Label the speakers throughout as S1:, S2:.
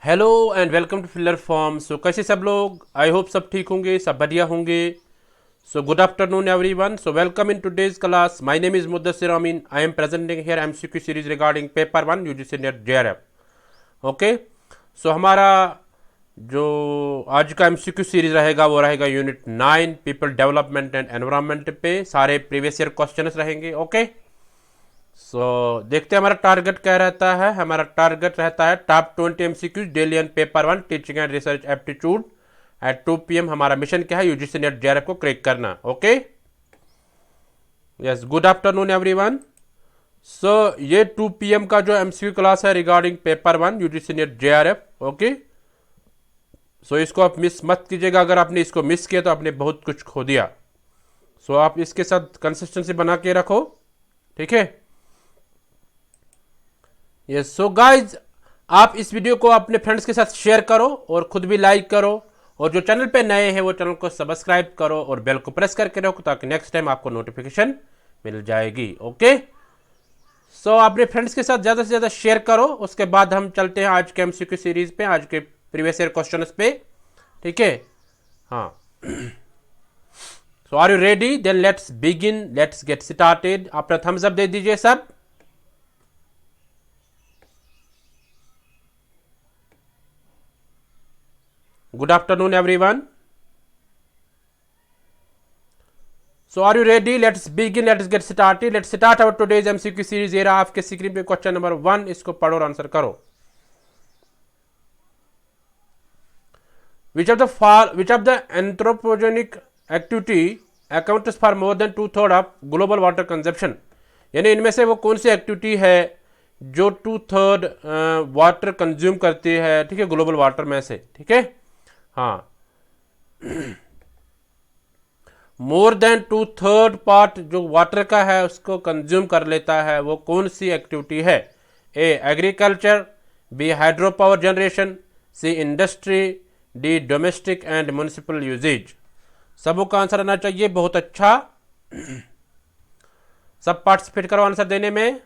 S1: Hello and welcome to filler form. So कैसे सब लोग, आई होप सब ठीक होंगे, सब बढ़िया होंगे। So good afternoon everyone. So welcome in today's class. My name is Muddasir Amin. I am presenting here MCQ series regarding paper 1 UGC NET JRF. Okay. So हमारा जो आज का एमसीक्यू सीरीज रहेगा वो रहेगा unit 9 people development and environment पे। सारे previous year questions रहेंगे। ओके। देखते हैं हमारा टारगेट क्या रहता है। हमारा टारगेट रहता है top 20 MCQs daily and paper 1 teaching and research aptitude at 2 PM। हमारा मिशन क्या है, यूजीसी नेट जेआरएफ को क्रैक करना। Okay. Yes, good afternoon everyone. ये 2 PM का जो एमसीक्यू क्लास है regarding paper 1 UGC NET JRF. Okay. इसको आप मिस मत कीजिएगा। अगर आपने इसको मिस किया तो आपने बहुत कुछ खो दिया। आप इसके साथ कंसिस्टेंसी बना के रखो, ठीक है। यस, सो गाइज, आप इस वीडियो को अपने फ्रेंड्स के साथ शेयर करो और खुद भी लाइक करो, और जो चैनल पे नए हैं वो चैनल को सब्सक्राइब करो और बेल को प्रेस करके रखो ताकि नेक्स्ट टाइम आपको नोटिफिकेशन मिल जाएगी। ओके। अपने फ्रेंड्स के साथ ज़्यादा से ज़्यादा शेयर करो। उसके बाद हम चलते हैं आज के एमसीक्यू सीरीज पे, आज के प्रीवियस ईयर क्वेश्चंस पे, ठीक है। हाँ। Are you ready? Then let's begin, let's get started. अपना थम्स अप दे दीजिए सब। Good afternoon, everyone. Are you ready? Let's begin. Let's get started. Let's start our today's MCQ series. ये रहा आपके स्क्रीन पे क्वेश्चन नंबर 1। इसको पढ़ो और आंसर करो। Which of the anthropogenic activity accounts for more than 2/3 of global water consumption? यानी इनमें से वो कौन सी एक्टिविटी है जो 2/3 वाटर कंज्यूम करती है, ठीक है, ग्लोबल वाटर में से, ठीक है। हाँ, मोर देन 2/3 पार्ट जो वाटर का है उसको कंज्यूम कर लेता है, वो कौन सी एक्टिविटी है? A agriculture, B hydro power generation, C industry, D domestic and municipal uses. सबों का आंसर आना चाहिए। बहुत अच्छा, सब पार्टिसिपेट करो आंसर देने में।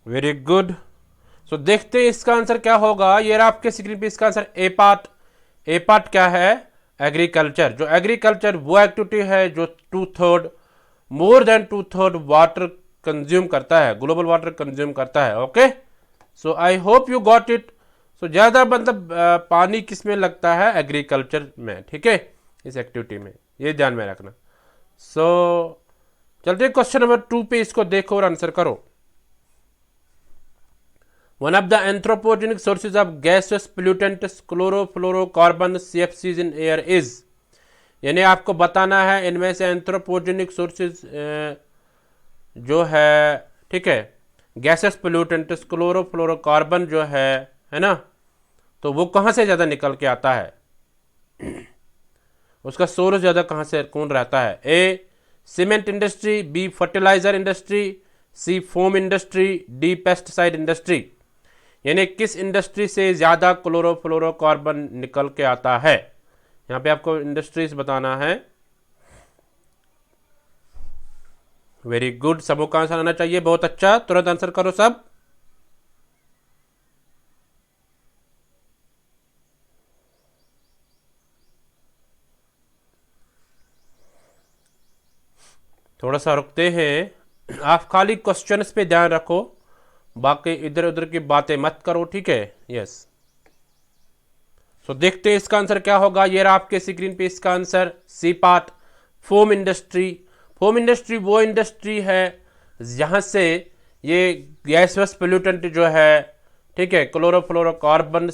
S1: Very good. देखते हैं इसका आंसर क्या होगा। ये रहा आपके स्क्रीन पे इसका answer A part. A part क्या है? एग्रीकल्चर। जो एग्रीकल्चर वो एक्टिविटी है जो 2/3 मोर देन 2/3 वाटर कंज्यूम करता है, ग्लोबल वाटर कंज्यूम करता है। Okay. I hope you got it. ज़्यादा मतलब पानी किस में लगता है? एग्रीकल्चर में, ठीक है, इस एक्टिविटी में, ये ध्यान में रखना। चलते क्वेश्चन नंबर 2 पे, इसको देखो और आंसर करो। One of the anthropogenic sources of gaseous pollutants chlorofluorocarbon CFCs in air is, यानी आपको बताना है इनमें से एंथ्रोपोजेनिक सोर्सेज जो है, ठीक है, गैसेस पोल्यूटेंट्स क्लोरोफ्लोरोकार्बन जो है ना, तो वो कहाँ से ज़्यादा निकल के आता है, उसका सोर्स ज़्यादा कहाँ से कौन रहता है? A cement industry, B fertiliser industry, C foam industry, D pesticide industry. यानी किस इंडस्ट्री से ज़्यादा क्लोरोफ्लोरोकार्बन निकल के आता है? यहाँ पे आपको इंडस्ट्रीज बताना है। वेरी गुड, सबों का आंसर आना चाहिए। बहुत अच्छा, तुरंत आंसर करो सब। थोड़ा सा रुकते हैं। आप खाली क्वेश्चंस पे ध्यान रखो, बाकी इधर उधर की बातें मत करो, ठीक है। यस। देखते हैं इसका आंसर क्या होगा। ये रहा आपके स्क्रीन पे इसका answer, C part, foam industry. Foam industry वो इंडस्ट्री है जहाँ से ये गैसस पोल्यूटेंट जो है, ठीक है, क्लोरोफ्लोरोकार्बन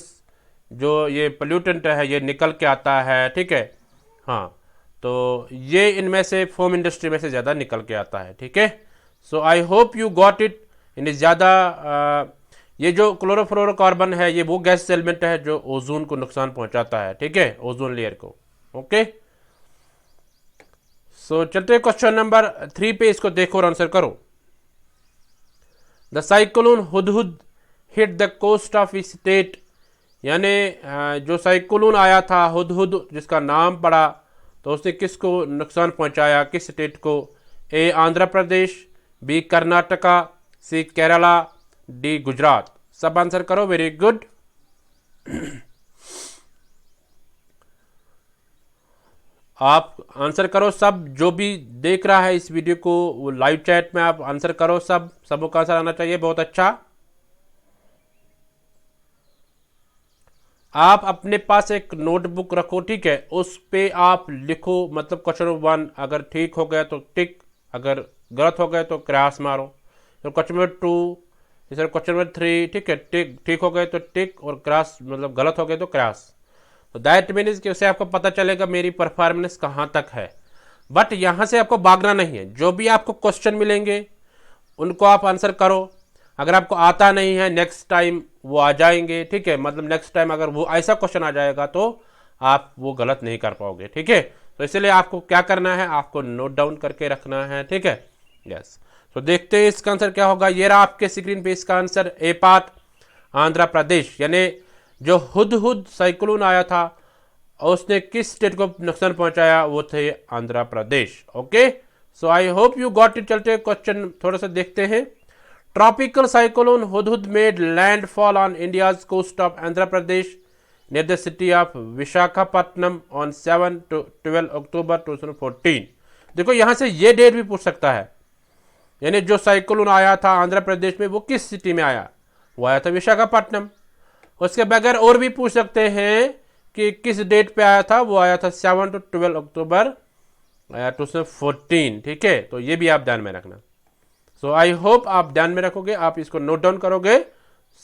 S1: जो ये पोल्यूटेंट है ये निकल के आता है, ठीक है। हाँ, तो ये इनमें से फोम इंडस्ट्री में से ज़्यादा निकल के आता है, ठीक है। आई होप यू गॉट इट। यानी ज़्यादा ये जो क्लोरोफ्लोरोकार्बन है ये वो गैस एलिमेंट है जो ओजोन को नुकसान पहुंचाता है, ठीक है, ओजोन लेयर को। ओके। चलते क्वेश्चन नंबर 3 पे, इसको देखो और आंसर करो। The cyclone Hudhud hit the coast of state, यानी जो साइक्लोन आया था हुदहुद जिसका नाम पड़ा, तो उसने किसको नुकसान पहुंचाया, किस स्टेट को? ए आंध्र प्रदेश, बी कर्नाटका, सी केरला, डी गुजरात। सब आंसर करो, वेरी गुड। आप आंसर करो सब, जो भी देख रहा है इस वीडियो को वो लाइव चैट में आप आंसर करो, सबों का आंसर आना चाहिए, बहुत अच्छा। आप अपने पास एक नोटबुक रखो, ठीक है, उस पे आप लिखो, मतलब क्वेश्चन नंबर 1 अगर ठीक हो गया तो टिक, अगर गलत हो गए तो क्रॉस मारो। तो क्वेश्चन नंबर 2, इस क्वेश्चन नंबर 3, ठीक है, टिक, ठीक हो गए तो टिक और क्रॉस, मतलब गलत हो गए तो क्रॉस। तो दैट मीन्स कि उससे आपको पता चलेगा मेरी परफॉर्मेंस कहाँ तक है। बट यहाँ से आपको भागना नहीं है, जो भी आपको क्वेश्चन मिलेंगे उनको आप आंसर करो। अगर आपको आता नहीं है नेक्स्ट टाइम वो आ जाएंगे, ठीक है, मतलब नेक्स्ट टाइम अगर वो ऐसा क्वेश्चन आ जाएगा तो आप वो गलत नहीं कर पाओगे, ठीक है। तो इसलिए आपको क्या करना है, आपको नोट डाउन करके रखना है, ठीक है। यस, तो देखते हैं इसका आंसर क्या होगा। ये रहा आपके स्क्रीन पे इसका answer, A part Andhra Pradesh, यानी जो हुदहुद साइक्लोन आया था और उसने किस स्टेट को नुकसान पहुंचाया, वो थे Andhra Pradesh. Okay, so I hope you got it. चलते क्वेश्चन थोड़ा सा देखते हैं। Tropical cyclone Hudhud made landfall on India's coast of Andhra Pradesh near the city of Visakhapatnam on 7 to 12 October 2014। देखो यहाँ से ये डेट भी पूछ सकता है, यानी जो साइक्लोन आया था आंध्र प्रदेश में वो किस सिटी में आया, वो आया था विशाखापट्टनम। उसके बगैर और भी पूछ सकते हैं कि किस डेट पे आया था, वो आया था 7 to 12 अक्टूबर 2014, ठीक है। तो ये भी आप ध्यान में रखना। सो आई होप आप ध्यान में रखोगे, आप इसको नोट डाउन करोगे।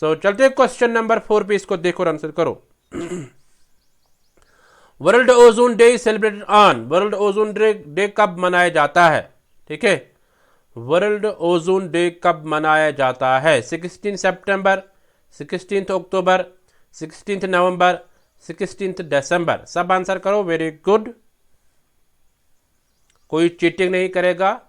S1: सो चलते क्वेश्चन नंबर 4 पे, इसको देखो और आंसर करो। World ozone day celebrated on, world ozone day कब मनाया जाता है, ठीक है। वर्ल्ड ओजोन डे कब मनाया जाता है? 16 सितंबर, 16 अक्टूबर, 16 नवंबर, 16 दिसंबर। सब आंसर करो, वेरी गुड, कोई चीटिंग नहीं करेगा।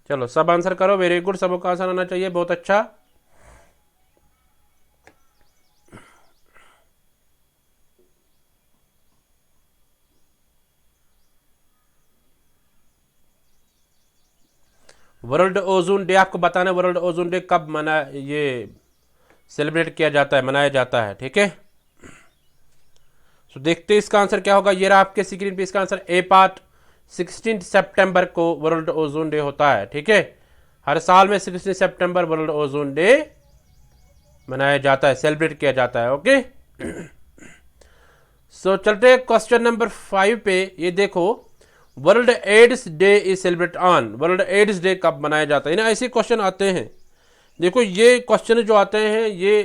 S1: चलो सब आंसर करो, वेरी गुड, सबको का आंसर आना चाहिए, बहुत अच्छा। वर्ल्ड ओजोन डे आपको बताना है, वर्ल्ड ओजोन डे कब ये सेलिब्रेट किया जाता है, मनाया जाता है, ठीक है। तो देखते हैं इसका आंसर क्या होगा। ये रहा आपके स्क्रीन पे इसका आंसर, ए पार्ट 16 सितंबर को वर्ल्ड ओजोन डे होता है, ठीक है। हर साल में 16 सितंबर वर्ल्ड ओजोन डे मनाया जाता है, सेलिब्रेट किया जाता है, ओके। सो चलते हैं क्वेश्चन नंबर 5 पे। ये देखो, world AIDS day is celebrate on, world AIDS day कब मनाया जाता है। ऐसे क्वेश्चन आते हैं, देखो ये क्वेश्चन जो आते हैं ये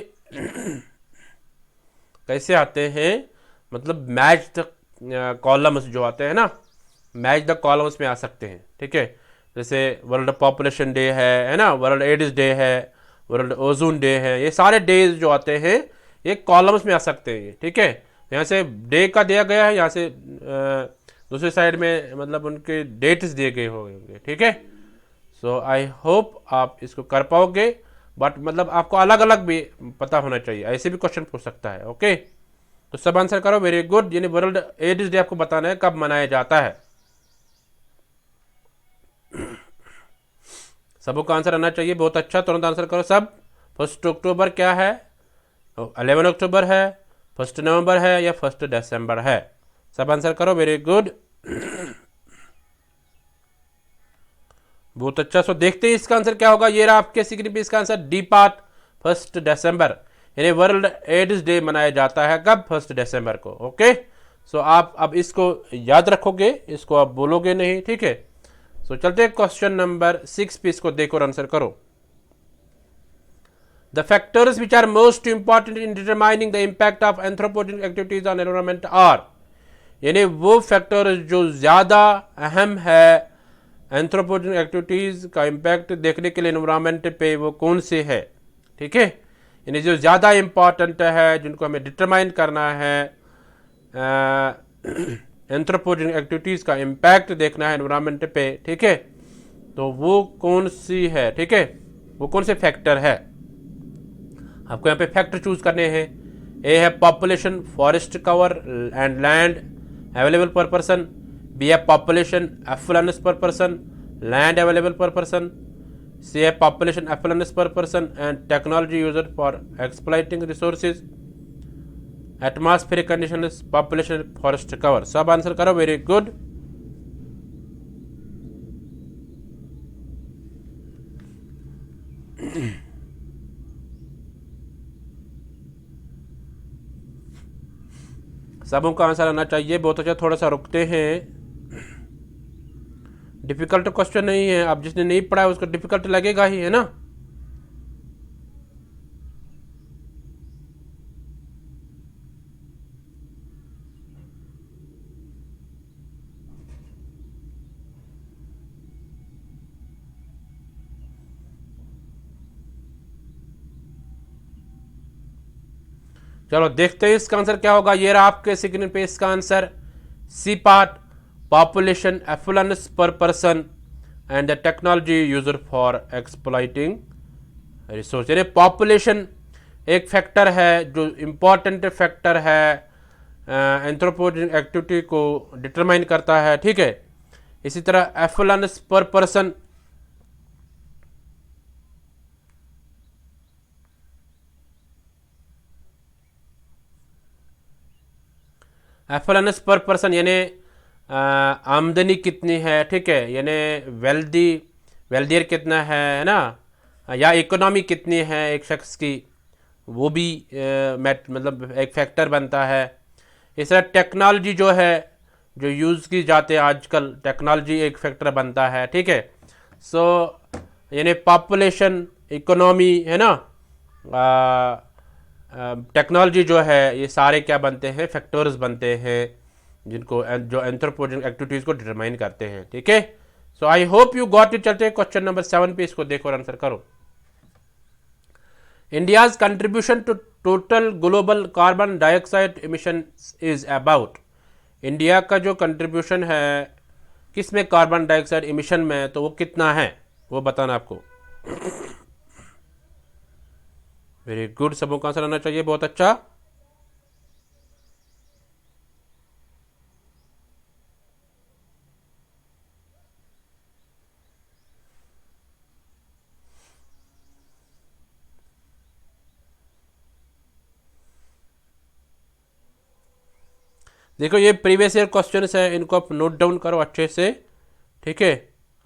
S1: कैसे आते हैं, मतलब मैच द कॉलम्स जो आते हैं ना, मैच द कॉलम्स में आ सकते हैं, ठीक है। जैसे वर्ल्ड पॉपुलेशन डे है ना, वर्ल्ड एड्स डे है, वर्ल्ड ओजोन डे है, ये सारे डेज जो आते हैं ये कॉलम्स में आ सकते हैं, ठीक है। यहाँ से डे का दिया गया है, यहाँ से दूसरी साइड में मतलब उनके डेट्स दिए गए होंगे, ठीक है। सो आई होप आप इसको कर पाओगे, बट मतलब आपको अलग अलग भी पता होना चाहिए, ऐसे भी क्वेश्चन पूछ सकता है, ओके। तो सब आंसर करो, वेरी गुड। यानी वर्ल्ड एड्स डे आपको बताना है कब मनाया जाता है, सबों का आंसर आना चाहिए, बहुत अच्छा, तुरंत आंसर करो सब। 1 अक्टूबर क्या है, 11 अक्टूबर है, 1 नवंबर है या 1 दिसंबर है। सब आंसर करो, वेरी गुड, बहुत अच्छा। सो देखते हैं इसका आंसर क्या होगा। ये रहा आपके स्क्रीन पे इसका आंसर, डी पार्ट 1 दिसंबर, यानी वर्ल्ड एड्स डे मनाया जाता है कब, 1 दिसंबर को, ओके। सो आप अब इसको याद रखोगे, इसको आप बोलोगे नहीं, ठीक है। सो चलते हैं क्वेश्चन नंबर 6 पे, इसको देखो और आंसर करो। The factors which are most important in determining the impact of anthropogenic activities on environment are, यानी वो फैक्टर जो ज़्यादा अहम है एंथ्रोपोजेनिक एक्टिविटीज़ का इम्पैक्ट देखने के लिए एनवायरमेंट पे, वो कौन से है, ठीक है। यानी जो ज़्यादा इम्पॉर्टेंट है, जिनको हमें डिटरमाइन करना है, एंथ्रोपोजेनिक एक्टिविटीज़ का इम्पैक्ट देखना है एनवायरनमेंट पे, ठीक है, तो वो कौन सी है, ठीक है, वो कौन से फैक्टर है, आपको यहाँ पे फैक्टर चूज करने हैं। ए है population, forest cover and land available पर पर्सन। बी है population, affluence per person, land available पर पर्सन। सी है population, affluence per person and technology user for exploiting resources. Atmospheric condition, population, forest cover. सब answer करो, very good. सबों का answer आना चाहिए, बहुत अच्छा। थोड़ा सा रुकते हैं, डिफिकल्ट क्वेश्चन नहीं है, अब जिसने नहीं पढ़ा है उसको डिफिकल्ट लगेगा ही, है ना। चलो देखते हैं इसका आंसर क्या होगा। ये रहा आपके स्क्रीन पे इसका answer, C part, population, affluence per person and the technology user for exploiting resource. यानी पॉपुलेशन एक फैक्टर है जो इम्पोर्टेंट फैक्टर है, एंथ्रोपोजेनिक एक्टिविटी को डिटरमाइन करता है, ठीक है। इसी तरह affluence per person, affluence per person यानी आमदनी कितनी है, ठीक है, यानी वेल्दियर कितना है ना, या इकोनॉमी कितनी है एक शख्स की, वो भी मतलब एक फैक्टर बनता है। इस तरह टेक्नोलॉजी जो है, जो यूज़ की जाते हैं आजकल, टेक्नोलॉजी एक फैक्टर बनता है, ठीक है। सो यानी पॉपुलेशन, इकोनॉमी, है ना, टेक्नोलॉजी जो है, ये सारे क्या बनते हैं, फैक्टर्स बनते हैं, जिनको जो एंथ्रोपोजेनिक एक्टिविटीज़ को डिटरमाइन करते हैं, ठीक है। So I hope you got it. चलते हैं क्वेश्चन नंबर 7 पे, इसको देखो और आंसर करो। India's contribution to total global carbon dioxide emission is about. India का जो कंट्रीब्यूशन है किस में, कार्बन डाइऑक्साइड इमिशन में, तो वो कितना है, वो बताना आपको। वेरी गुड, सबों का आंसर आना चाहिए, बहुत अच्छा। देखो ये प्रीवियस ईयर क्वेश्चन है, इनको आप नोट डाउन करो अच्छे से, ठीक है।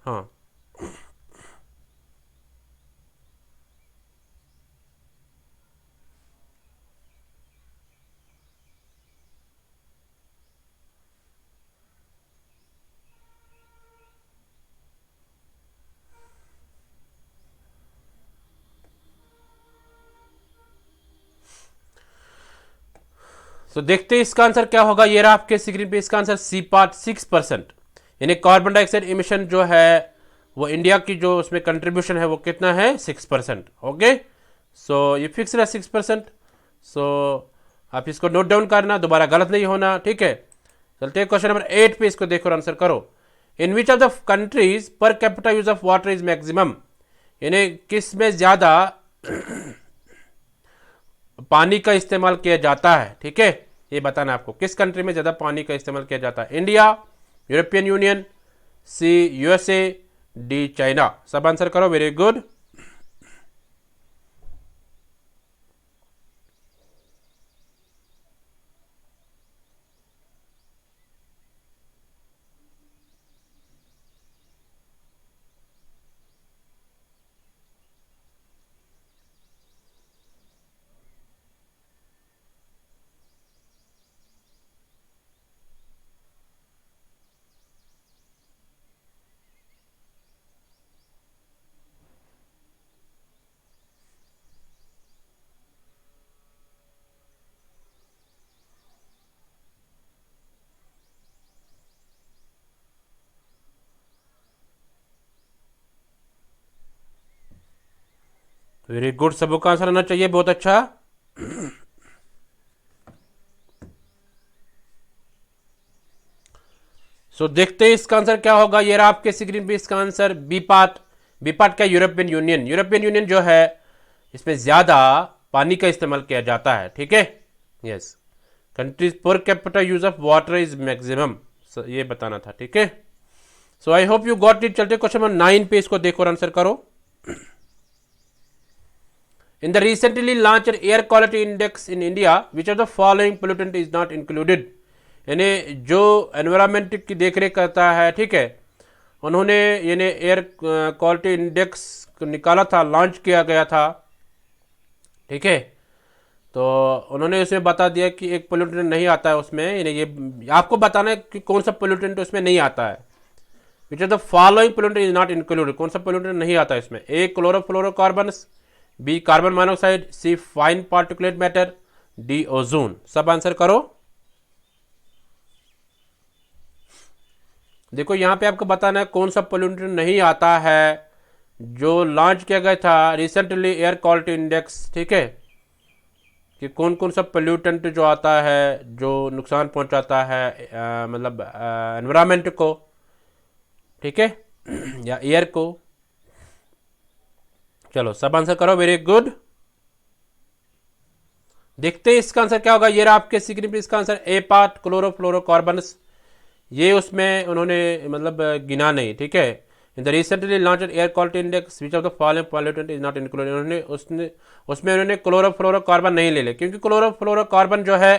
S1: हाँ, तो देखते हैं इसका आंसर क्या होगा। ये रहा आपके स्क्रीन पे इसका आंसर, सी पार्ट 6%। यानी कार्बन डाइऑक्साइड इमिशन जो है वो इंडिया की जो उसमें कंट्रीब्यूशन है वो कितना है, 6%। ओके, सो ये फिक्स है 6%। सो आप इसको नोट डाउन करना, दोबारा गलत नहीं होना, ठीक है। चलते हैं क्वेश्चन नंबर 8 पे, इसको देखो और आंसर करो। In which of the countries per capita use of water is maximum. यानी किस में ज़्यादा पानी का इस्तेमाल किया जाता है, ठीक है, ये बताना आपको, किस कंट्री में ज़्यादा पानी का इस्तेमाल किया जाता है। India, European Union, C USA, D China. सब आंसर करो, वेरी गुड। वेरी गुड, सबों का आंसर आना चाहिए, बहुत अच्छा। सो देखते हैं इसका आंसर क्या होगा। ये रहा आपके स्क्रीन पे इसका answer, B part. B part का यूरोपियन यूनियन। यूरोपियन यूनियन जो है इसमें ज्यादा पानी का इस्तेमाल किया जाता है, ठीक है। Yes, countries per capita use of water is maximum, ये बताना था, ठीक है। So I hope you got it. चलते क्वेश्चन नंबर 9 पे, इसको देखो और आंसर करो। In the recently launched air quality index in India, which of the following pollutant is not included? यानी जो एनवायरमेंट की देखरेख करता है, ठीक है, उन्होंने यानी एयर क्वालिटी इंडेक्स निकाला था, लॉन्च किया गया था, ठीक है। तो उन्होंने उसमें बता दिया कि एक पोल्यूटेंट नहीं आता है उसमें, यानी ये आपको बताना है कि कौन सा पोल्यूटेंट उसमें नहीं आता है। Which of the following pollutant is not included, कौन सा पोल्यूटेंट नहीं आता है इसमें? A chlorofluorocarbons, B carbon monoxide, C fine particulate matter, D ozone. सब आंसर करो। देखो यहाँ पे आपको बताना है कौन सा पोल्यूटेंट नहीं आता है जो लॉन्च किया गया था रिसेंटली एयर क्वालिटी इंडेक्स, ठीक है, कि कौन कौन सा पोल्यूटेंट जो आता है जो नुकसान पहुंचाता है मतलब एनवायरमेंट को, ठीक है, या एयर को। चलो सब आंसर करो, वेरी गुड। देखते हैं इसका आंसर क्या होगा। ये रहा आपके स्क्रीन पे इसका आंसर, ए पार्ट क्लोरोफ्लोरोकार्बन्स। ये उसमें उन्होंने मतलब गिना नहीं, ठीक है। In the recently launched air quality index which of the following pollutant is not included, उन्होंने उसमें उन्होंने क्लोरोफ्लोरोकार्बन नहीं ले लिया, क्योंकि क्लोरोफ्लोरोकार्बन जो है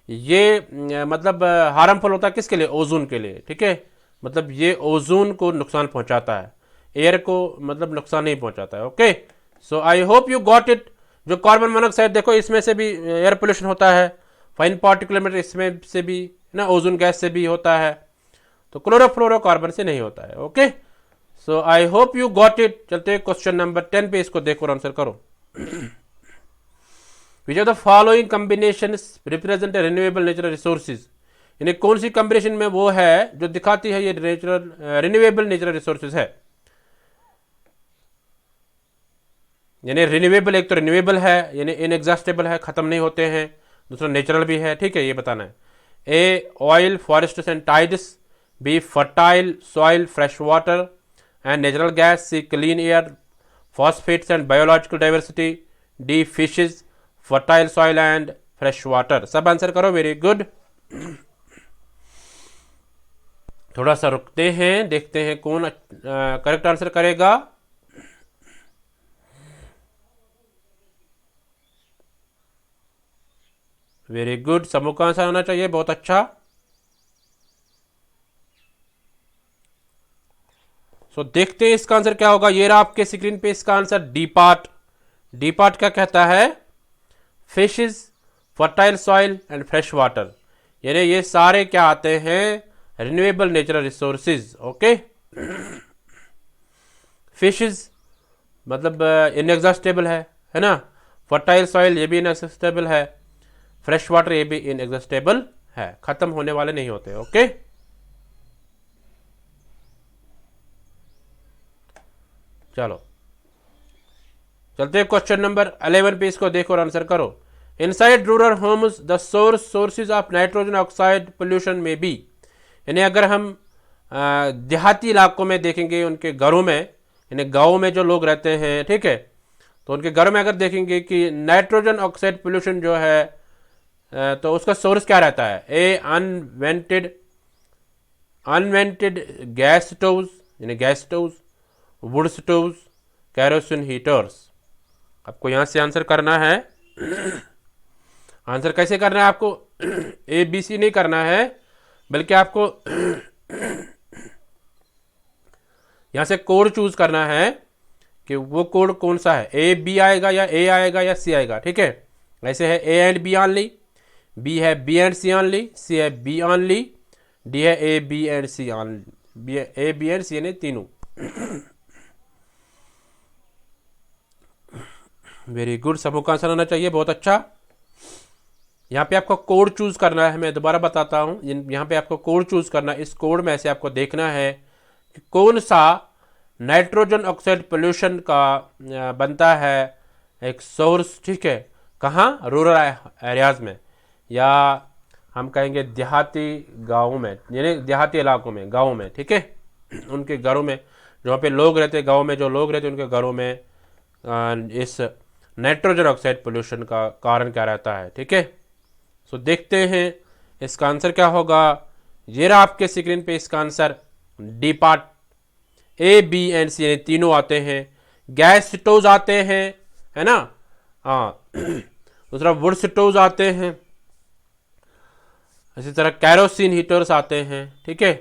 S1: ये मतलब हार्मफुल होता है किसके लिए? ओजोन के लिए, ठीक है। मतलब ये ओजोन को नुकसान पहुंचाता है, एयर को मतलब नुकसान नहीं पहुंचाता है, okay. So I hope you got it. जो कार्बन मोनोऑक्साइड देखो इसमें से भी एयर पोल्यूशन होता है, फाइन पार्टिकुलर मैटर इसमें से भी ना, ओजोन गैस से भी होता है, तो क्लोरोफ्लोरोकार्बन से नहीं होता है, okay. So I hope you got it. चलते हैं क्वेश्चन नंबर 10 पे, इसको देखो और आंसर करो। विच of the following combinations represent renewable natural resources, यानी कौन सी कॉम्बिनेशन में वो है जो दिखाती है ये नेचुरल रिन्यूएबल नेचुरल रिसोर्सेज है। यानी रिन्यूएबल, एक तो रिन्यूएबल है यानी इनएग्जॉस्टेबल है, खत्म नहीं होते हैं, दूसरा नेचुरल भी है, ठीक है, ये बताना है। A oil forest and tides, B fertile soil fresh water and natural gas, C clean air phosphates and biological diversity, D fishes fertile soil and fresh water. सब आंसर करो, वेरी गुड। थोड़ा सा रुकते हैं, देखते हैं कौन करेक्ट आंसर करेगा। वेरी गुड, समूह का आंसर आना चाहिए, बहुत अच्छा। सो देखते हैं इसका आंसर क्या होगा। ये रहा आपके स्क्रीन पे इसका answer, D part. D part क्या कहता है? Fishes, fertile soil and fresh water, यानी ये सारे क्या आते हैं? Renewable natural resources, okay. Fishes मतलब इनएग्जॉस्टेबल है ना। फर्टाइल सॉइल ये भी इनएग्जॉस्टेबल है, फ्रेश वाटर ये भी इनएग्जॉस्टेबल है, खत्म होने वाले नहीं होते, ओके। चलो चलते हैं क्वेश्चन नंबर 11 पे, इसको देखो और आंसर करो। Inside rural homes the sources of nitrogen oxide pollution में बी, यानी अगर हम देहाती इलाकों में देखेंगे उनके घरों में, यानी गाँव में जो लोग रहते हैं, ठीक है, तो उनके घरों में अगर देखेंगे कि नाइट्रोजन ऑक्साइड पोल्यूशन जो है तो उसका सोर्स क्या रहता है? ए अनवेंटेड गैस स्टोव्स, यानी gas stoves, would stoves, kerosene heaters. आपको यहां से आंसर करना है। आंसर कैसे करना है आपको? ए बी सी नहीं करना है, बल्कि आपको यहां से कोड चूज करना है कि वो कोड कौन सा है, ए बी आएगा या ए आएगा या सी आएगा, ठीक है। ऐसे है A and B only, B है B and C only, C है बी ऑनली, डी है A B and C only, A B and C यानी तीनों। वेरी गुड, सबको का आंसर आना चाहिए, बहुत अच्छा। यहाँ पे आपको कोड चूज करना है, मैं दोबारा बताता हूँ, यहाँ पे आपको कोड चूज करना है। इस कोड में से आपको देखना है कि कौन सा नाइट्रोजन ऑक्साइड पोल्यूशन का बनता है एक सोर्स, ठीक है, कहाँ, रूरल एरियाज़ में, या हम कहेंगे देहाती गाँव में, यानी देहाती इलाकों में, गाँव में, ठीक है, उनके घरों में जहाँ पे लोग रहते, गाँव में जो लोग रहते उनके घरों में इस नाइट्रोजन ऑक्साइड पोल्यूशन का कारण क्या रहता है, ठीक है। सो देखते हैं इसका आंसर क्या होगा। ये रहा आपके स्क्रीन पे इसका answer, D part, A B and C, यानी तीनों आते हैं। गैस स्टोव्स आते हैं, है ना, हाँ। दूसरा वुड स्टोव्स आते हैं, इसी तरह कैरोसिन हीटर्स आते हैं, ठीक है।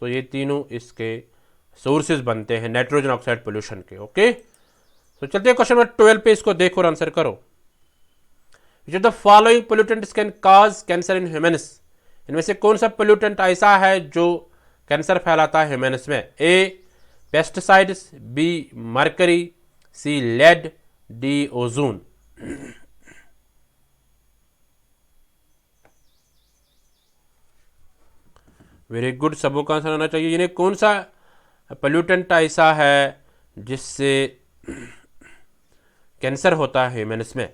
S1: सो ये तीनों इसके सोर्सेज बनते हैं नाइट्रोजन ऑक्साइड पोल्यूशन के। ओके, तो चलते हैं क्वेश्चन नंबर 12 पे, इसको देखो और आंसर करो। विच of the following pollutants can cause cancer in humans, इनमें से कौन सा पोल्यूटेंट ऐसा है जो कैंसर फैलाता है ह्यूमन्स में। A pesticides, B mercury, C lead, D ozone. Very good, सबों का आंसर आना चाहिए। यानी कौन सा पोल्यूटेंट ऐसा है जिससे कैंसर होता है ह्यूमन्स में।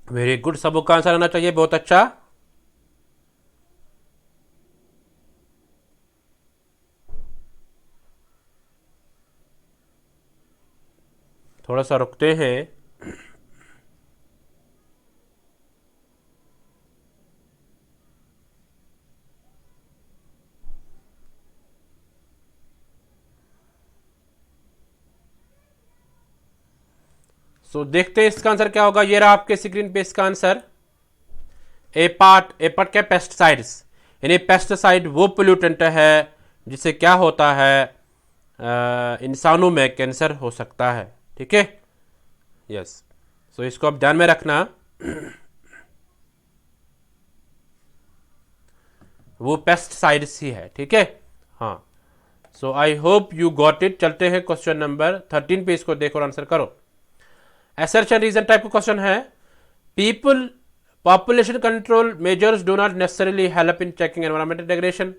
S1: वेरी गुड, सबों का आंसर आना चाहिए, बहुत अच्छा। थोड़ा सा रुकते हैं। सो देखते हैं इसका आंसर क्या होगा। ये रहा आपके स्क्रीन पे इसका आंसर, ए पार्ट क्या, पेस्टिसाइड्स, यानी पेस्टिसाइड वो पोल्यूटेंट है जिससे क्या होता है, इंसानों में कैंसर हो सकता है, ठीक है। यस, सो इसको आप ध्यान में रखना, वो पेस्टिसाइड्स ही है, ठीक है। हाँ, so I hope you got it. चलते हैं क्वेश्चन नंबर 13 पे, इसको देखो और आंसर करो। असर्शन रीजन टाइप का क्वेश्चन है। People population control measures do not necessarily help in checking environmental degradation,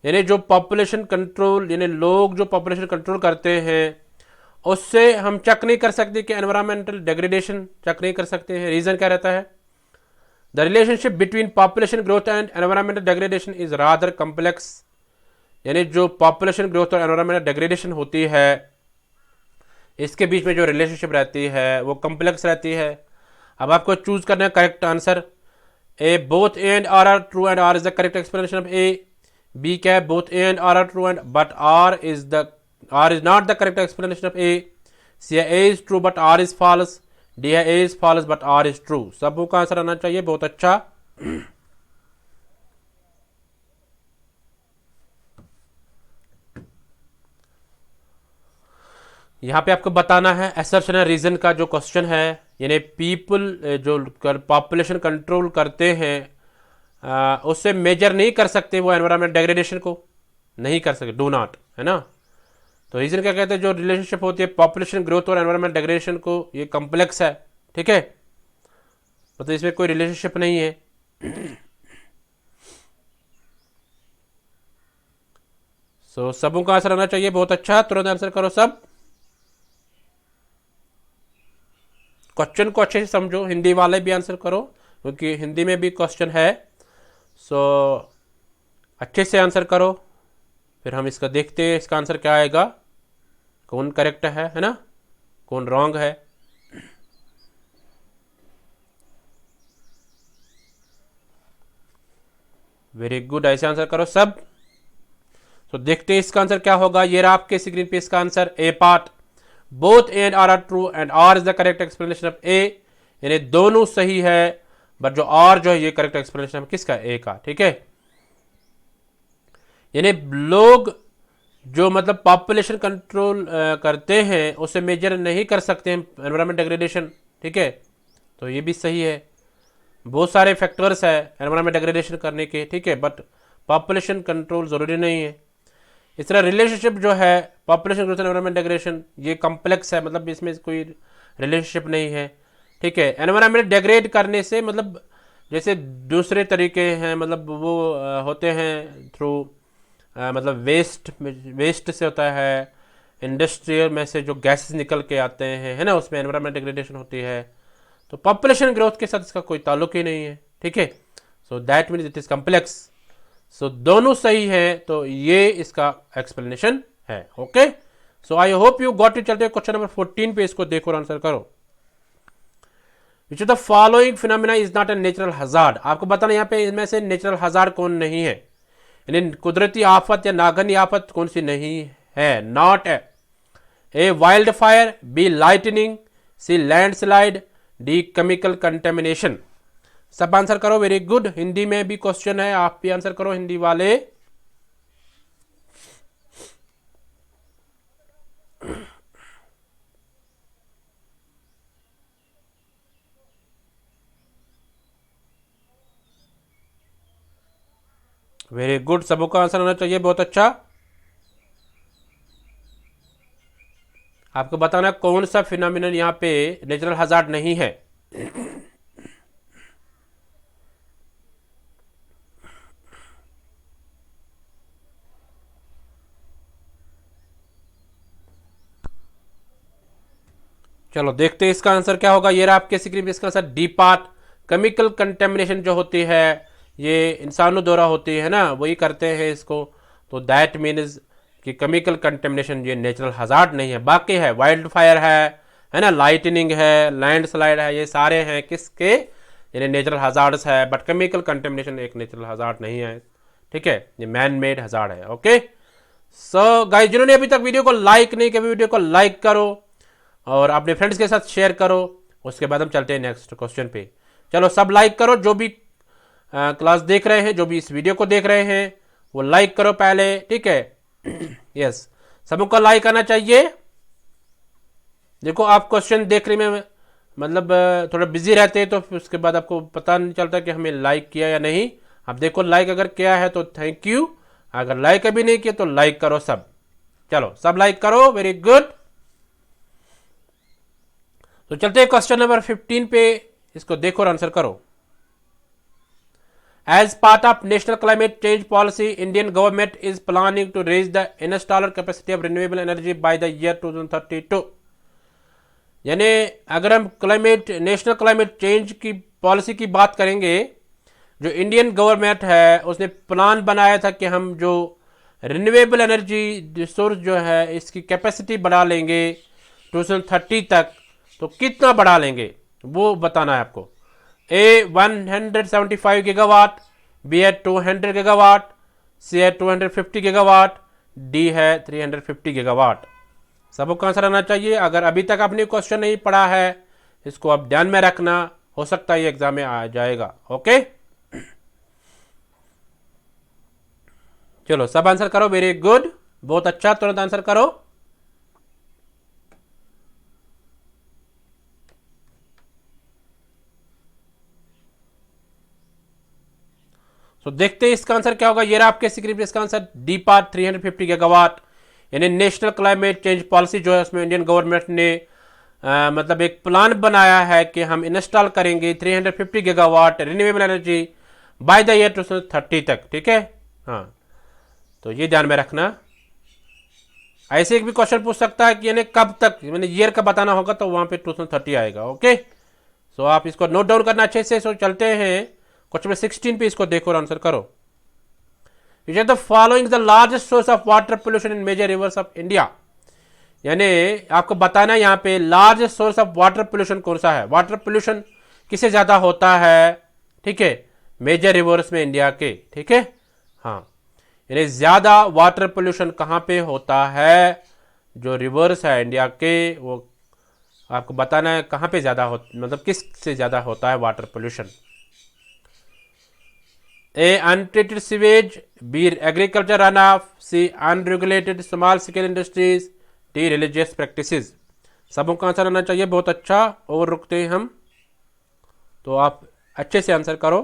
S1: यानी जो पॉपुलेशन कंट्रोल, यानी लोग जो पॉपुलेशन कंट्रोल करते हैं उससे हम चेक नहीं कर सकते कि एनवायरमेंटल डिग्रेडेशन चेक नहीं कर सकते हैं। रीजन क्या रहता है, the relationship between population growth and environmental degradation is rather complex, यानी जो पॉपुलेशन ग्रोथ और एनवायरमेंटल डिग्रेडेशन होती है इसके बीच में जो रिलेशनशिप रहती है वो कम्प्लेक्स रहती है। अब आपको चूज करना है correct answer. A both A and R are true and R is the correct explanation of A. B क्या है, both A and R true and but R is not the correct explanation of A. C A is true but R is false. D है A is false but R is true. सबों का answer आना चाहिए, बहुत अच्छा। यहाँ पे आपको बताना है असर्शन रीजन का जो क्वेश्चन है, यानी पीपल जो पॉपुलेशन कंट्रोल करते हैं उससे मेजर नहीं कर सकते वो एनवायरमेंट डिग्रेडेशन को, नहीं कर सकते, डू नॉट, है ना। तो रीजन क्या कहते हैं, जो रिलेशनशिप होती है पॉपुलेशन ग्रोथ और एनवायरमेंट डिग्रेडेशन को, ये कम्प्लेक्स है, ठीक है, मतलब इसमें कोई रिलेशनशिप नहीं है। सो सबों का आंसर आना चाहिए, बहुत अच्छा। तुरंत आंसर करो सब। क्वेश्चन को अच्छे से समझो, हिंदी वाले भी आंसर करो क्योंकि हिंदी में भी क्वेश्चन है। सो अच्छे से आंसर करो, फिर हम इसका देखते हैं इसका आंसर क्या आएगा, कौन करेक्ट है ना, कौन रॉन्ग है। वेरी गुड, ऐसे आंसर करो सब। तो देखते हैं इसका आंसर क्या होगा। ये रहा आपके स्क्रीन पे इसका answer, A part both A and R are true and R is the correct explanation of A, यानी दोनों सही है बट जो आर जो है ये करेक्ट एक्सप्लेनेशन किसका, ए का, ठीक है। यानी लोग जो मतलब पॉपुलेशन कंट्रोल करते हैं उसे मेजर नहीं कर सकते हैं एनवायरमेंट डिग्रेडेशन, ठीक है, तो ये भी सही है। बहुत सारे फैक्टर्स है एनवायरमेंट डिग्रेडेशन करने के, ठीक है, बट पॉपुलेशन कंट्रोल ज़रूरी नहीं है। इस तरह रिलेशनशिप जो है population growth and environment degradation ये कॉम्प्लेक्स है, मतलब इसमें कोई रिलेशनशिप नहीं है। ठीक है, एनवायरमेंट डिग्रेड करने से मतलब जैसे दूसरे तरीके हैं, मतलब वो होते हैं थ्रू मतलब वेस्ट से होता है, इंडस्ट्रियल में से जो गैसेस निकल के आते हैं, है ना, उसमें एनवायरमेंट डिग्रेडेशन होती है। तो पॉपुलेशन ग्रोथ के साथ इसका कोई ताल्लुक ही नहीं है। ठीक है, so that means it is complex. So दोनों सही है, तो ये इसका एक्सप्लेनेशन है। Okay, so I hope you got it. चलते हैं क्वेश्चन नंबर 14 पे, इसको देखो और आंसर करो। विच of the following phenomena is not a natural hazard. आपको बताना यहाँ पे इनमें से नेचुरल हजार्ड कौन नहीं है, यानी कुदरती आफत या नागनी आफत कौन सी नहीं है। Not A wild fire, B lightning, C landslide, D chemical contamination. सब आंसर करो, वेरी गुड। हिंदी में भी क्वेश्चन है, आप भी आंसर करो हिंदी वाले। वेरी गुड, सबका आंसर होना चाहिए, बहुत अच्छा। आपको बताना कौन सा फिनोमिनन यहाँ पे नेचुरल हजार्ड नहीं है। चलो देखते हैं इसका आंसर क्या होगा। ये रहा आपके स्क्रीन पे इसका answer D part. Chemical contamination जो होती है ये इंसानों द्वारा होती है ना, वही करते हैं इसको। तो दैट मीन्स कि केमिकल कंटेमिनेशन ये नेचुरल हजार्ड नहीं है। बाकी है वाइल्ड फायर है ना, लाइटनिंग है, लैंडस्लाइड है, ये सारे हैं किसके, यानी नेचुरल हजार्ड्स है। बट केमिकल कंटेमिनेशन एक नेचुरल हजार्ड नहीं है। ठीक है, ये मैन मेड हजार्ड है। ओके, सो गाइस, जिन्होंने अभी तक वीडियो को लाइक नहीं किया, वीडियो को लाइक करो और अपने फ्रेंड्स के साथ शेयर करो। उसके बाद हम चलते हैं नेक्स्ट क्वेश्चन पे। चलो सब लाइक करो, जो भी क्लास देख रहे हैं, जो भी इस वीडियो को देख रहे हैं, वो लाइक करो पहले। ठीक है, यस, सबको लाइक आना चाहिए। देखो आप क्वेश्चन देखने में मतलब थोड़ा बिजी रहते हैं, तो उसके बाद आपको पता नहीं चलता कि हमें लाइक किया या नहीं। अब देखो लाइक अगर किया है तो थैंक यू, अगर लाइक अभी नहीं किया तो लाइक करो सब। चलो सब लाइक करो, वेरी गुड। तो चलते हैं क्वेश्चन नंबर 15 पे, इसको देखो और आंसर करो। As part of national climate change policy, Indian government is planning to raise the installer capacity of renewable energy by the year 2032। यानी अगर हम नेशनल क्लाइमेट चेंज की पॉलिसी की बात करेंगे, जो इंडियन गवर्नमेंट है उसने प्लान बनाया था कि हम जो रिन्यूएबल एनर्जी सोर्स जो है इसकी कैपेसिटी बढ़ा लेंगे 2030 तक। तो कितना बढ़ा लेंगे वो बताना है आपको। ए 175 गीगावाट, बी है 200 गीगावाट, सी है 250 गीगावाट, डी है 350 गीगावाट। सबको आंसर आना चाहिए। अगर अभी तक आपने क्वेश्चन नहीं पढ़ा है, इसको आप ध्यान में रखना, हो सकता है ये एग्जाम में आ जाएगा। ओके, चलो सब आंसर करो, वेरी गुड, बहुत अच्छा, तुरंत आंसर करो। तो देखते हैं इसका आंसर क्या होगा। ये रहा आपके स्क्रीन पे इसका आंसर डी पार्ट 350 गीगावाट। यानी नेशनल क्लाइमेट चेंज पॉलिसी जो है उसमें इंडियन गवर्नमेंट ने मतलब एक प्लान बनाया है कि हम इंस्टॉल करेंगे 350 gigawatt renewable energy by the year 2030 तक। ठीक है, हाँ, तो ये ध्यान में रखना। ऐसे एक भी क्वेश्चन पूछ सकता है कि यानी कब तक, मैंने ईयर का बताना होगा, तो वहां पे 2030 आएगा। ओके, सो आप इसको नोट डाउन करना अच्छे से। सो चलते हैं क्वेश्चन नंबर 16 पे, इसको देखो और आंसर करो। Which are the following the largest source of water pollution in major rivers of India. यानी आपको बताना है यहाँ पे largest source of water pollution कौन सा है। वाटर पोल्यूशन किससे ज्यादा होता है, ठीक है, मेजर रिवर्स में इंडिया के। ठीक है, हाँ, यानी ज्यादा वाटर पोल्यूशन कहाँ पे होता है, जो रिवर्स है इंडिया के, वो आपको बताना है कहाँ पे ज्यादा हो, मतलब किस से ज्यादा होता है water pollution. A untreated sewage, B agriculture run off, C unregulated small scale industries, D religious practices. सबों का आंसर आना चाहिए, बहुत अच्छा। और रुकते हैं हम, तो आप अच्छे से आंसर करो।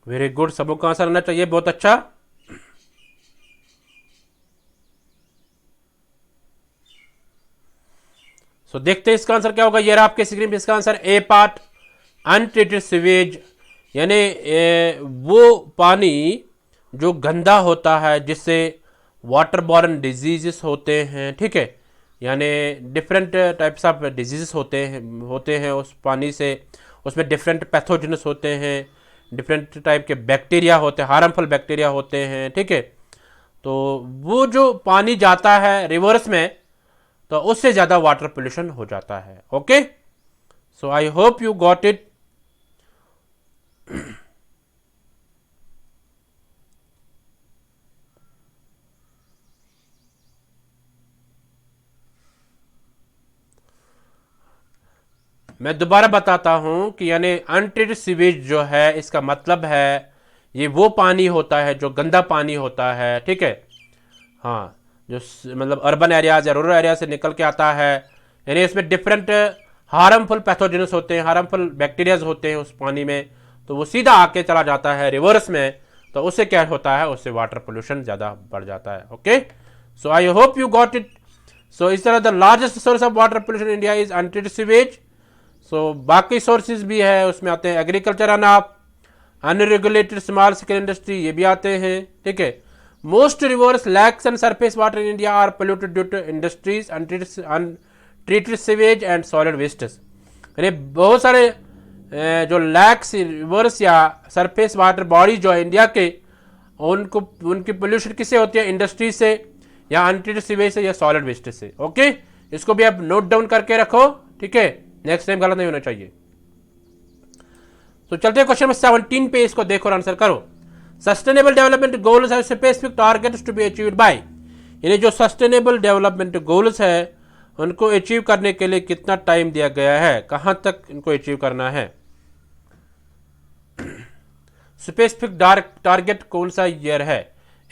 S1: वेरी गुड, सबों का आंसर आना चाहिए, बहुत अच्छा। सो देखते हैं इसका आंसर क्या होगा। ये रहा आपके स्क्रीन पे इसका answer A part, untreated sewage, यानी वो पानी जो गंदा होता है जिससे वाटर बॉर्न डिजीजेस होते हैं, ठीक है, यानी डिफरेंट टाइप्स ऑफ डिजीजेस होते हैं उस पानी से। उसमें डिफरेंट पैथोजेनस होते हैं, डिफरेंट टाइप के बैक्टीरिया होते हैं, हार्मफुल बैक्टीरिया होते हैं, ठीक है। तो वो जो पानी जाता है रिवर्स में, तो उससे ज़्यादा वाटर पोल्यूशन हो जाता है। Okay, so I hope you got it. मैं दोबारा बताता हूं कि यानी अनट्रीटेड सीवेज जो है, इसका मतलब है ये वो पानी होता है जो गंदा पानी होता है, ठीक है। हाँ, जो मतलब अर्बन एरियाज या रूरल एरिया से निकल के आता है, यानी इसमें डिफरेंट हार्मफुल पैथोजेनस होते हैं, हार्मफुल बैक्टीरियाज होते हैं उस पानी में, तो वो सीधा आके चला जाता है रिवर्स में, तो उससे क्या होता है, उससे वाटर पोल्यूशन ज़्यादा बढ़ जाता है। Okay, so I hope you got it. So इस तरह the largest source of water pollution in India is untreated sewage. So बाकी सोर्सेज भी है, उसमें आते हैं एग्रीकल्चर अनाप, अनरेगुलेटेड स्मॉल स्केल इंडस्ट्री, ये भी आते हैं, ठीक है। Most rivers lakes and surface water in India are polluted due to industries, untreated sewage and solid wastes. यानी बहुत सारे जो लैक्स रिवर्स या सरफेस वाटर बॉडी जो है इंडिया के, उनकी पोल्यूशन किससे होती है, इंडस्ट्री से या अनट्रीटेड सीवेज से या सॉलिड वेस्ट से। ओके, इसको भी आप नोट डाउन करके रखो, ठीक है, नेक्स्ट टाइम गलत नहीं होना चाहिए। तो चलते हैं क्वेश्चन नंबर 17 पे, इसको देखो और आंसर करो। Sustainable development goals have specific targets to be achieved by, यानी जो सस्टेनेबल डेवलपमेंट गोल्स है उनको अचीव करने के लिए कितना टाइम दिया गया है, कहां तक इनको अचीव करना है। स्पेसिफिक टारगेट कौन सा ईयर है,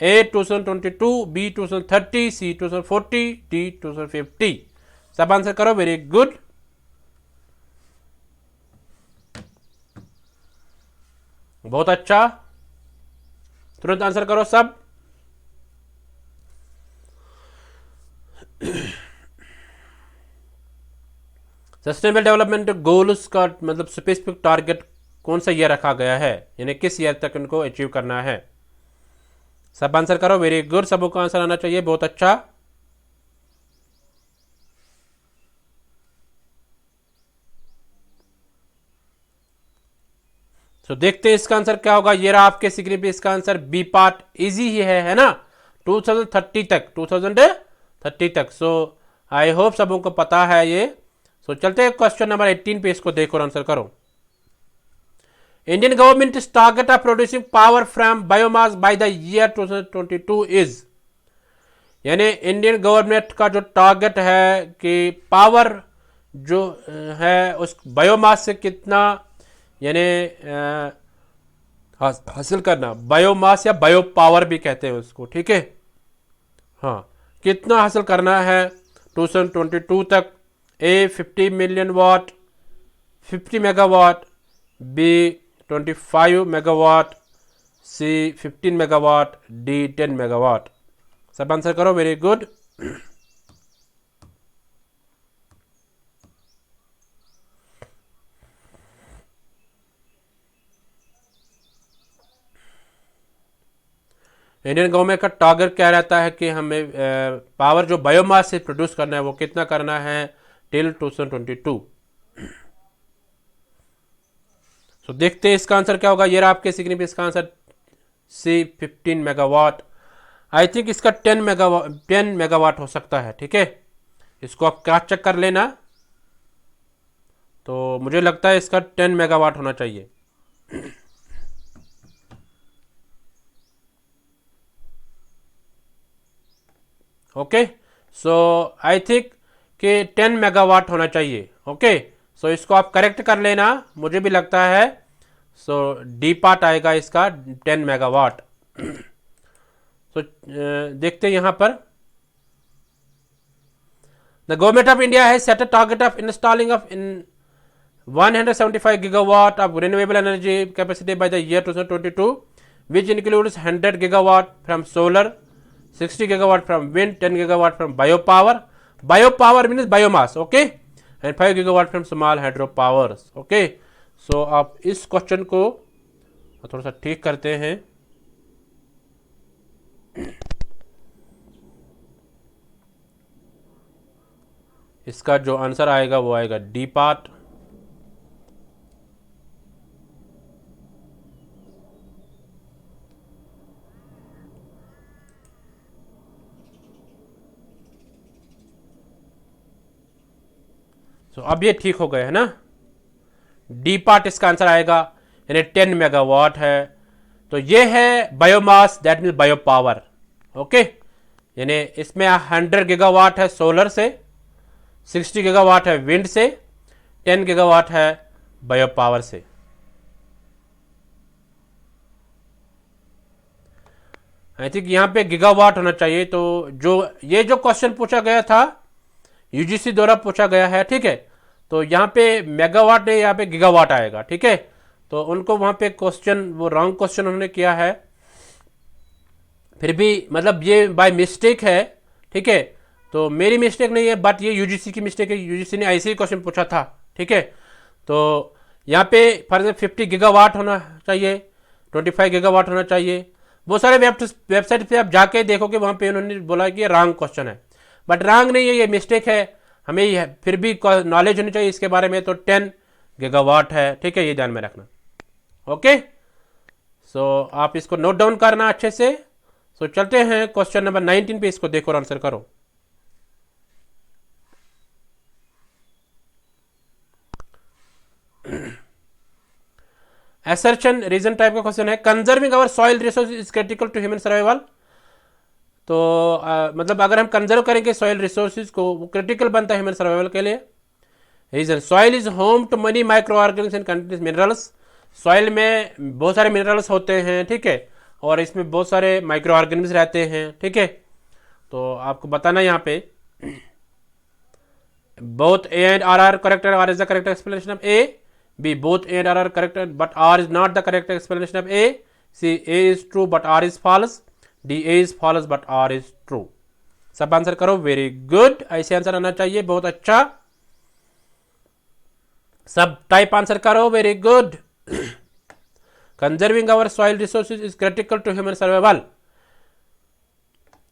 S1: ए 2022, बी 2030, सी 2040, डी 2050। सब आंसर करो, वेरी गुड। बहुत अच्छा, तुरंत आंसर करो सब। सस्टेनेबल डेवलपमेंट गोल्स का मतलब स्पेसिफिक टारगेट कौन सा ईयर रखा गया है, यानी किस ईयर तक इनको अचीव करना है। सब आंसर करो, वेरी गुड, सबको आंसर आना चाहिए, बहुत अच्छा। तो देखते हैं इसका आंसर क्या होगा। ये रहा आपके स्क्रीन पे इसका आंसर बी पार्ट, इजी ही है ना, 2030 तक, 2030 तक। सो आई होप सबों को पता है ये। सो चलते हैं क्वेश्चन नंबर 18 पे, इसको देखो और आंसर करो। Indian government target of producing power from biomass bye the year 2022 is, यानी इंडियन गवर्नमेंट का जो टारगेट है कि पावर जो है उस बायोमास से कितना, यानी हासिल करना, बायोमास या बायो पावर भी कहते हैं उसको, ठीक है। हाँ, कितना हासिल करना है 2022 तक। ए 50 मिलियन वाट, 50 मेगावाट, बी 25 मेगावाट, सी 15 मेगावाट, डी 10 मेगावाट। सब आंसर करो, वेरी गुड। इंडियन गवर्नमेंट का टारगेट क्या रहता है कि हमें पावर जो बायोमास से प्रोड्यूस करना है वो कितना करना है टिल 2022। तो देखते हैं इसका आंसर क्या होगा। ये रहा आपके स्क्रीन पे इसका answer C 15 megawatt. I think इसका 10 मेगावाट हो सकता है, ठीक है, इसको आप क्रॉस चेक कर लेना। तो मुझे लगता है इसका 10 मेगावाट होना चाहिए। ओके, सो आई थिंक कि 10 मेगावाट होना चाहिए। ओके, सो इसको आप करेक्ट कर लेना, मुझे भी लगता है। सो डी पार्ट आएगा इसका 10 मेगावाट। सो देखते हैं यहां पर, the government of India has set a target of installing of in 175 gigawatt of renewable energy capacity by the year 2022, which includes 100 gigawatt from solar, 60 gigawatt from wind, 10 gigawatt from biopower. Biopower means biomass, okay, and 5 gigawatt from small hydropowers, okay. So आप इस question को थोड़ा सा ठीक करते हैं। इसका जो आंसर आएगा वो आएगा डी पार्ट। तो अब ये ठीक हो गए है ना। डी पार्ट इसका आंसर आएगा, यानी 10 मेगावाट है। तो ये है biomass, that mean bio power, okay. यानी इसमें 100 गीगावाट है सोलर से, 60 गीगावाट है विंड से, 10 गीगावाट है बायो पावर से। आई थिंक यहाँ पे गीगावाट होना चाहिए। तो ये जो क्वेश्चन पूछा गया था यूजीसी द्वारा पूछा गया है, ठीक है। तो यहाँ पे मेगावाट है, यहाँ पे गीगावाट आएगा, ठीक है। तो उनको वहाँ पे क्वेश्चन वो रॉन्ग क्वेश्चन उन्होंने किया है। फिर भी मतलब ये बाय मिस्टेक है, ठीक है। तो मेरी मिस्टेक नहीं है, बट ये यूजीसी की मिस्टेक है। यूजीसी ने ऐसे ही क्वेश्चन पूछा था, ठीक है। तो यहाँ पे फॉर एग्जाम्पल 50 गीगावाट होना चाहिए, 25 गीगावाट होना चाहिए। वो सारे वेबसाइट पे आप जाके देखोगे, वहाँ पे उन्होंने बोला कि ये रॉन्ग क्वेश्चन है, बट रॉन्ग नहीं है, ये मिस्टेक है। हमें फिर भी नॉलेज होनी चाहिए इसके बारे में। तो 10 गीगावाट है, ठीक है, ये ध्यान में रखना, ओके। सो आप इसको नोट डाउन करना अच्छे से। सो चलते हैं क्वेश्चन नंबर 19 पे, इसको देखो और आंसर करो। असर्शन रीजन टाइप का क्वेश्चन है। Conserving our soil resource is critical to human survival. तो मतलब अगर हम कंजर्व करेंगे सॉइल रिसोर्सेज को, वो क्रिटिकल बनता है ह्यूमन सर्वाइवल के लिए। Reason, soil is home to many microorganism and contains minerals. Soil में बहुत सारे मिनरल्स होते हैं, ठीक है, और इसमें बहुत सारे माइक्रो ऑर्गेनिज्म रहते हैं, ठीक है। तो आपको बताना यहाँ पे both A and R are correct, and R is the correct explanation of A. B, both A and R are correct, but R is not the correct explanation of A. C, A is true but R is false. D, A is false but R is true. सब answer करो, very good. ऐसे आंसर आना चाहिए, बहुत अच्छा। सब type answer करो, very good. Conserving our soil resources is critical to human survival,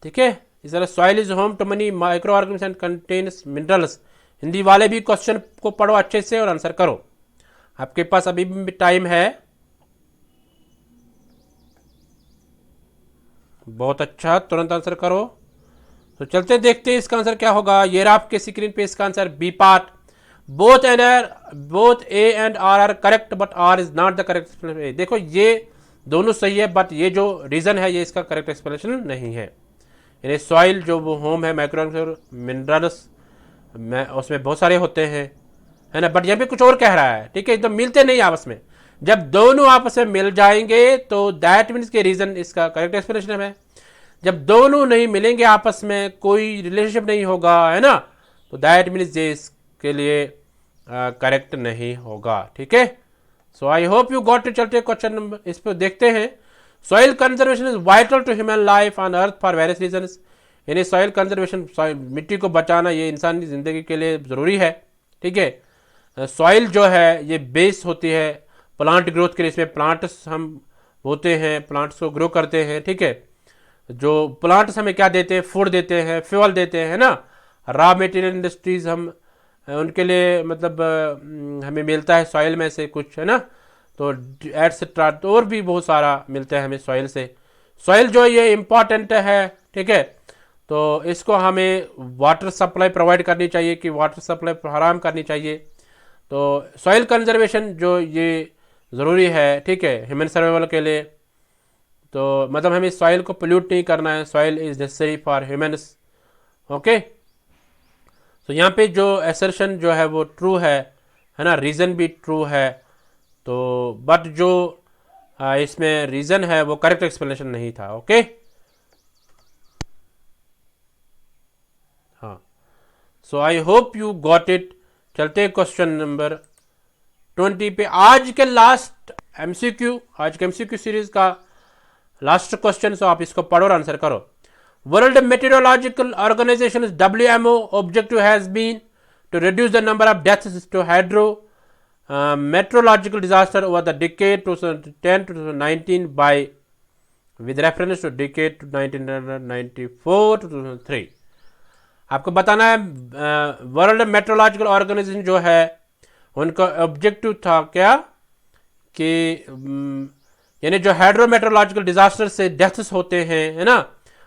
S1: ठीक है। इस तरह soil is home to many microorganism and contains minerals. Hindi वाले भी क्वेश्चन को पढ़ो अच्छे से और आंसर करो। आपके पास अभी भी टाइम है, बहुत अच्छा, तुरंत आंसर करो। तो चलते देखते हैं इसका आंसर क्या होगा। ये रहा आपके स्क्रीन पे इसका answer, B part. Both A and R are correct but R is not the correct explanation. देखो ये दोनों सही है, बट ये जो रीजन है ये इसका करेक्ट एक्सप्लेनेशन नहीं है। यानी सॉइल जो वो होम है माइक्रो मिनरल्स में, उसमें बहुत सारे होते हैं, है ना, बट यहाँ पे कुछ और कह रहा है, ठीक है। तो मिलते नहीं आपस में। जब दोनों आपस में मिल जाएंगे तो दैट मीन्स के रीजन इसका करेक्ट एक्सप्लेनेशन है। जब दोनों नहीं मिलेंगे आपस में, कोई रिलेशनशिप नहीं होगा, है ना, तो दैट मीन्स ये इसके लिए करेक्ट नहीं होगा, ठीक है। So I hope you got it. चलते क्वेश्चन नंबर, इस पर देखते हैं। Soil conservation is vital to human life on earth for various reasons. यानी सॉइल कंजर्वेशन, मिट्टी को बचाना, ये इंसान की जिंदगी के लिए ज़रूरी है, ठीक है। सॉइल जो है ये बेस होती है प्लांट ग्रोथ के लिए। इसमें प्लांट्स हम होते हैं, प्लांट्स को ग्रो करते हैं, ठीक है। जो प्लांट्स हमें क्या देते हैं, फूड देते हैं, फ्यूल देते हैं, ना। रॉ मटेरियल इंडस्ट्रीज हम उनके लिए मतलब हमें मिलता है सॉइल में से कुछ, है ना। तो एटसेट्रा, तो और भी बहुत सारा मिलता है हमें सॉइल से। सॉइल जो ये इम्पॉर्टेंट है, ठीक है। तो इसको हमें वाटर सप्लाई प्रोवाइड करनी चाहिए, कि वाटर सप्लाई फराहम करनी चाहिए। तो सॉइल कंजर्वेशन जो ये ज़रूरी है, ठीक है, ह्यूमन सर्वाइवल के लिए। तो मतलब हमें सॉइल को पोल्यूट नहीं करना है। Soil is necessary for humans, okay. तो यहाँ पे जो असर्शन जो है वो ट्रू है ना, रीज़न भी ट्रू है। तो बट जो इसमें रीज़न है वो करेक्ट एक्सप्लेनेशन नहीं था, ओके। हाँ, so I hope you got it. चलते क्वेश्चन नंबर 20 पे आज के लास्ट एमसीक्यू, आज के एमसीक्यू सीरीज का लास्ट क्वेश्चन। सो आप इसको पढ़ो और आंसर करो। World Meteorological Organization WMO objective has been to reduce the number of deaths to hydro meteorological disaster over the decade 2010 to 2019 by with reference to decade to 1994 to 2003। आपको बताना है world meteorological organisation जो है उनका objective था क्या कि यानी जो हाइड्रोमेट्रोलॉजिकल डिजास्टर से डेथ्स होते हैं है ना,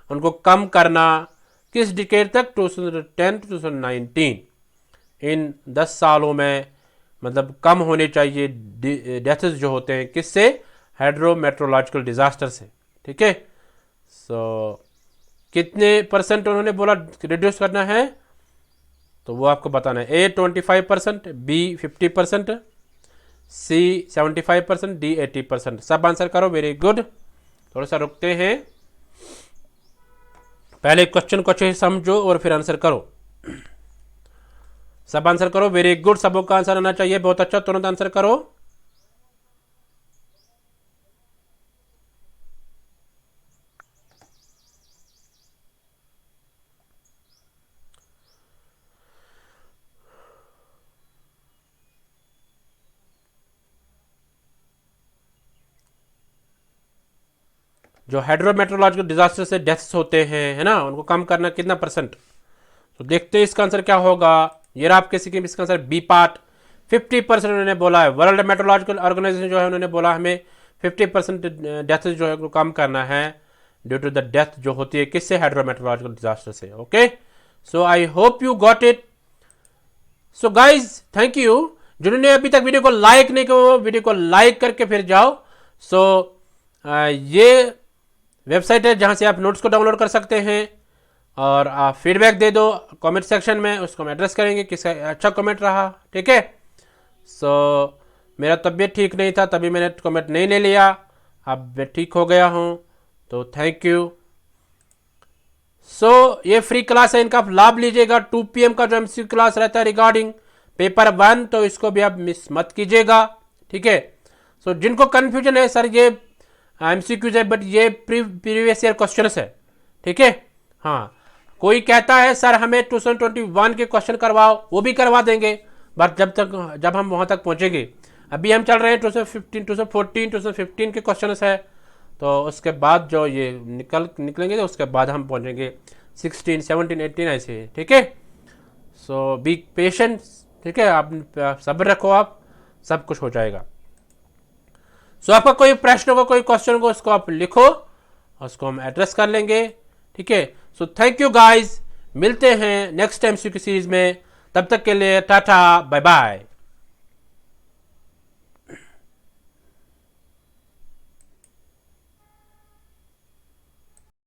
S1: उनको कम करना किस डिकेड तक, 2010 टू 2019। इन 10 सालों में मतलब कम होने चाहिए डेथ्स जो होते हैं किससे, हाइड्रोमेट्रोलॉजिकल डिजास्टर से। ठीक है, सो कितने परसेंट उन्होंने बोला रिड्यूस करना है, तो वो आपको बताना है। A 25%, B 50%, C 75%, D 80%। सब आंसर करो, वेरी गुड। थोड़ा सा रुकते हैं, पहले क्वेश्चन को अच्छे से समझो और फिर आंसर करो। सब आंसर करो, वेरी गुड। सबों का आंसर आना चाहिए, बहुत अच्छा, तुरंत आंसर करो। जो हाइड्रोमेट्रोलॉजिकल डिजास्टर से डेथ्स होते हैं है ना, उनको कम करना कितना परसेंट, तो देखते हैं इसका आंसर क्या होगा। ये रहा आपके स्कीम, इसका आंसर बी पार्ट 50% उन्होंने बोला है। वर्ल्ड मेट्रोलॉजिकल ऑर्गेनाइजेशन जो है उन्होंने बोला हमें 50% डेथ जो है कम करना है ड्यू टू द डेथ जो होती है किससे, हाइड्रोमेट्रोलॉजिकल डिजास्टर से। Okay, so I hope you got it. So guys thank you. जिन्होंने अभी तक वीडियो को लाइक नहीं किया वो वीडियो को लाइक करके फिर जाओ। सो ये वेबसाइट है जहां से आप नोट्स को डाउनलोड कर सकते हैं और आप फीडबैक दे दो कमेंट सेक्शन में, उसको हम एड्रेस करेंगे किसका अच्छा कमेंट रहा। ठीक है, सो मेरा तबीयत ठीक नहीं था तभी मैंने कमेंट नहीं ले लिया, अब मैं ठीक हो गया हूं, तो थैंक यू। सो ये फ्री क्लास है, इनका आप लाभ लीजिएगा। 2 PM का जो एमसीक्यू क्लास रहता है रिगार्डिंग पेपर 1, तो इसको भी आप मिस मत कीजिएगा। ठीक है, सो जिनको कन्फ्यूजन है सर ये एमसीक्यूज है बट ये प्रीवियस ईयर क्वेश्चन है। ठीक है, हाँ कोई कहता है सर हमें 2021 के क्वेश्चन करवाओ, वो भी करवा देंगे, बट जब हम वहाँ तक पहुँचेंगे। अभी हम चल रहे हैं 2015, 2014, 2015 के क्वेश्चन है, तो उसके बाद जो ये निकलेंगे तो उसके बाद हम पहुँचेंगे 16, 17, 18 ऐसे। ठीक है, सो बी पेशेंस। ठीक है, आप सब्र रखो, आप सब कुछ हो जाएगा। सो आपका कोई प्रश्न हो, कोई क्वेश्चन हो, उसको आप लिखो, उसको हम एड्रेस कर लेंगे। ठीक है, सो थैंक यू गाइज, मिलते हैं नेक्स्ट टाइम की सीरीज में, तब तक के लिए टाटा बाय बाय।